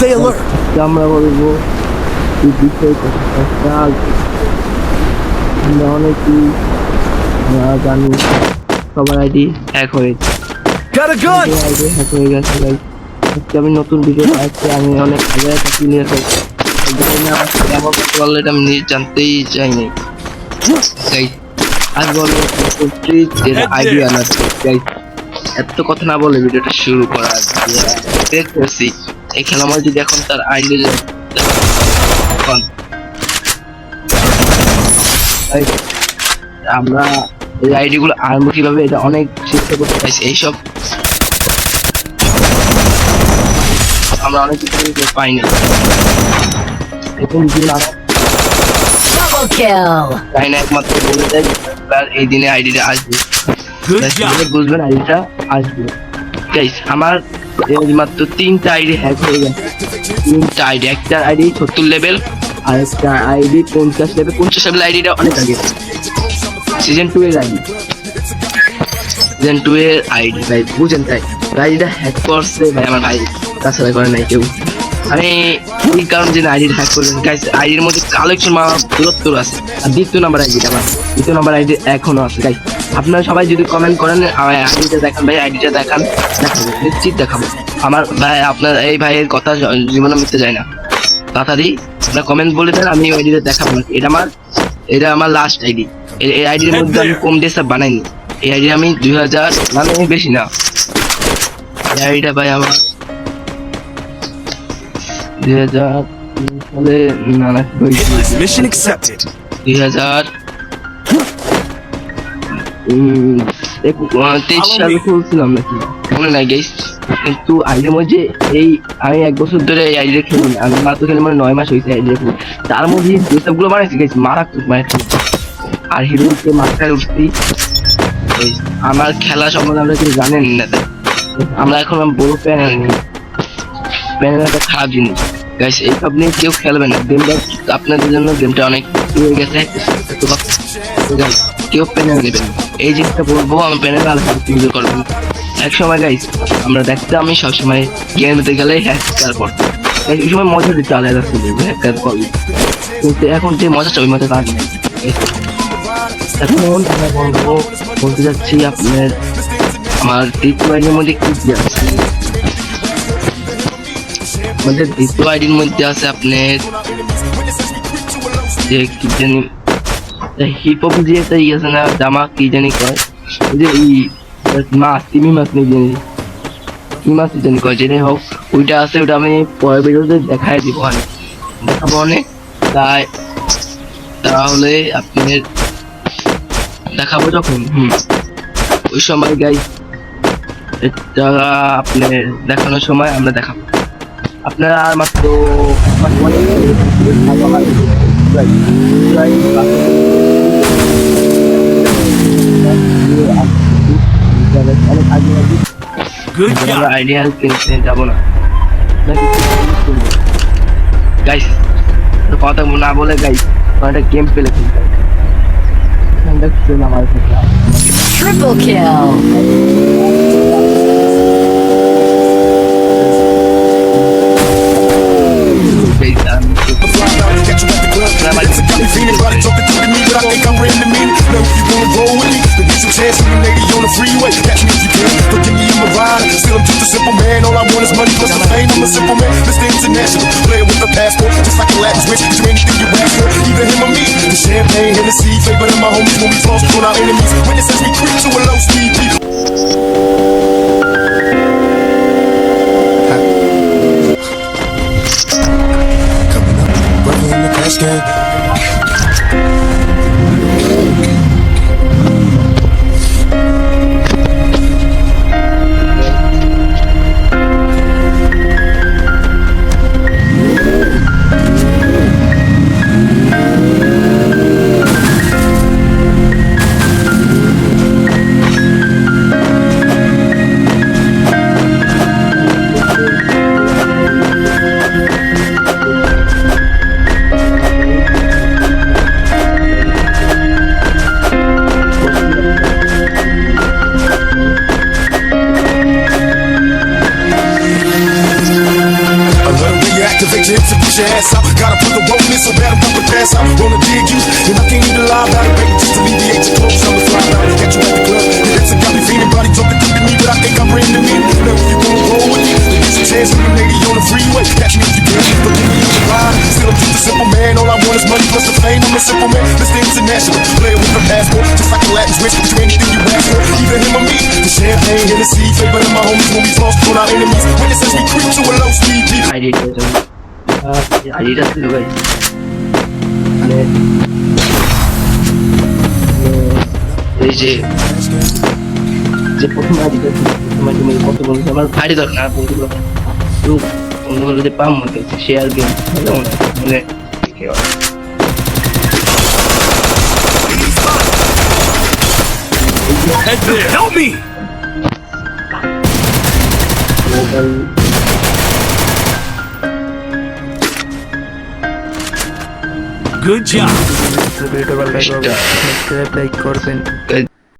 Stay alert. আমরা বলবো এই বিষয়ে কথা আমরা অনেকেই জানি সবার আইডি হ্যাক হয়েছে, Got a gun. ID hack হয়ে গেছে গাইস। আজকে আমি নতুন ভিডিও আসছে, আমি অনেক হাজার টাকা নিয়ে ফেলছি, আমার বললে আমি নিজে জানতেই চাইনি গাইস। আজ বলবো আইডিয়া না গাইস, এত কথা না বলে ভিডিওটা শুরু করা করছি। এই খেলা আমার যদি এখন তার আইডি আমরা এই আইডি গুলো আরম্ভ কিভাবে এটা অনেক শিখতে করতে পারছি, এইসব আমরা অনেক কিছু পাইনি। এখন তাই না একমাত্র বলে দেয় এই দিনে আইডিটা আসবে, বুঝবেন আইডিটা আসবে গাইস। আমার মাত্র 3টা আইডি হ্যাক হয়ে গেছে, 3টা আইডি, একটা আইডি 70 লেভেল আর একটা আইডি 50 লেভেল। 50 লেভেল আইডিটা অনেক আগে, সিজন 2 এর আইডি, সিজন 2 এর আইডি ভাই, বুঝেন তাই আইডিটা হ্যাক করছে ভাই আমার ভাই, তাছাড়া করে নাই কেউ। আমি এই কারণ যে আইডিটা হ্যাক করলেন গাইস, আইডির মধ্যে কালেকশন দূরত্ব আছে। আর দ্বিতীয় নাম্বার আইডিটা আমার, দ্বিতীয় নাম্বার আইডি এখনো আছে গাইস। আপনারা সবাই যদি কমেন্ট করেন আইডিটা দেখান ভাই, আইডিটা দেখান, দেখাবো নিশ্চিত দেখাবো। আমার ভাই আপনার এই ভাইয়ের কথা জীবনে মিথ্যে যায় না, তাড়াতাড়ি আপনার কমেন্ট বলে দেন, আমি ওই আইডিটা দেখাবো। এটা আমার লাস্ট আইডি, এই আইডির মধ্যে আমি কম দিয়ে সব বানাইনি। এই আইডি আমি 2000 মানে বেশি না, এই আইডিটা ভাই আমার 2000 সালে না Mission accepted. 2023 সালে খুলছিলাম নাকি মনে নাই গাইস। কিন্তু আইডির মধ্যে এই আমি 1 বছর ধরে এই আইডিটা খেলি, আমি মাত্র খেলে মানে 9 মাস হয়েছে আইডিটা খেলি, তার মধ্যে যেসবগুলো বানাইছি গাইস মারাত্মক মারাত্মক। আর হিরোকে মাথায় উঠছি, আমার খেলা সম্বন্ধে আমরা কিছু জানেন না, আমরা এখন বড় প্যানেল নিই, প্যানেল একটা খারাপ জিনিস গাইস, এইসব নিয়ে কেউ খেলবে না। গেমটা আপনাদের জন্য গেমটা অনেক হয়ে গেছে, কেউ প্যানেল নেবেন, এই জিনিসটা বলবো। আমার প্যানেল আলাদা ইউজ করবেন। এক সময় গাইস আমরা দেখতে, আমি সবসময় গেম দিতে গেলে হ্যাকার করতাম, এই সময় মজা দিতে আলাদা ছিল হ্যাকার করলে, কিন্তু এখন যে মজাটা ওই মজা আর নেই। এখন আমরা বলতে যাচ্ছি আপনার আমার দ্বিতীয় আইডির মধ্যে কি কি আছে। আমাদের দ্বিতীয় আইডির মধ্যে আছে আপনার যে কি জানি হিপ হপ যে একটা আছে না, জামা কি জানি কয়, যে মাছ তিমি মাছ নেই জানি কি মাছ জানি কয়, যেটাই হোক ওইটা আছে, ওটা আমি পরের ভিডিওতে দেখাই দিব, দেখাবো অনেক। তাহলে আপনার দেখাবো যখন ওই সময় গাইস, এটা আপনার দেখানোর সময় আমরা দেখাবো। আপনারা আর মাত্র আইডিয়া কিনতে যাবো না গাইস, কথা না বলে গাইস একটা গেম পেলে খেলতে আমার Triple kill. Chance for me, lady, on the freeway. Catch me if you can. Forgive me in my ride. Still, I'm just a simple man. All I want is money plus some fame. I'm a simple man. Mr. International. Player with a passport. Just like a Latin switch. Do anything you ask for. Either him or me. The champagne, Hennessy. Flavor than my homies when we toss on our enemies. Witnesses, we creep to a low speed. Coming up, brother in the cash game. Shake your hips and push your ass out. Gotta put the roll in so bad I'm about to pass out. Wanna dig you, and I can't even lie about it, baby. Just alleviate your clothes, I'm the fly out. Catch you at the club, your hips have got me feeling. Body talking to me, but I think I'm ready to meet. Now if you wanna roll with me, then get your chance with a lady on the freeway. Catch me if you can, but give me on the ride. Still I'm just a simple man, all I want is money plus the fame. I'm a simple man, Mr. International, player with a passport, just like a Latin switch. Do anything you ask for, either him or me. The champagne, Hennessy, flavor of my homies when we toss on our enemies. Witnesses we creep to a low speed beat. আইডিটা আইডিটা ছিল ভাই মানে এই যে যে প্রথম আইডিটা তোমার তুমি কত বলছো আমার আইডি দরকার না বন্ধুগুলো তো বন্ধুগুলো যদি পাম মনে শেয়ার গেম মানে কি হয় Head there. Help me. Good job. ভিডিওটা ভালো লাগলে সাবস্ক্রাইব লাইক করবেন।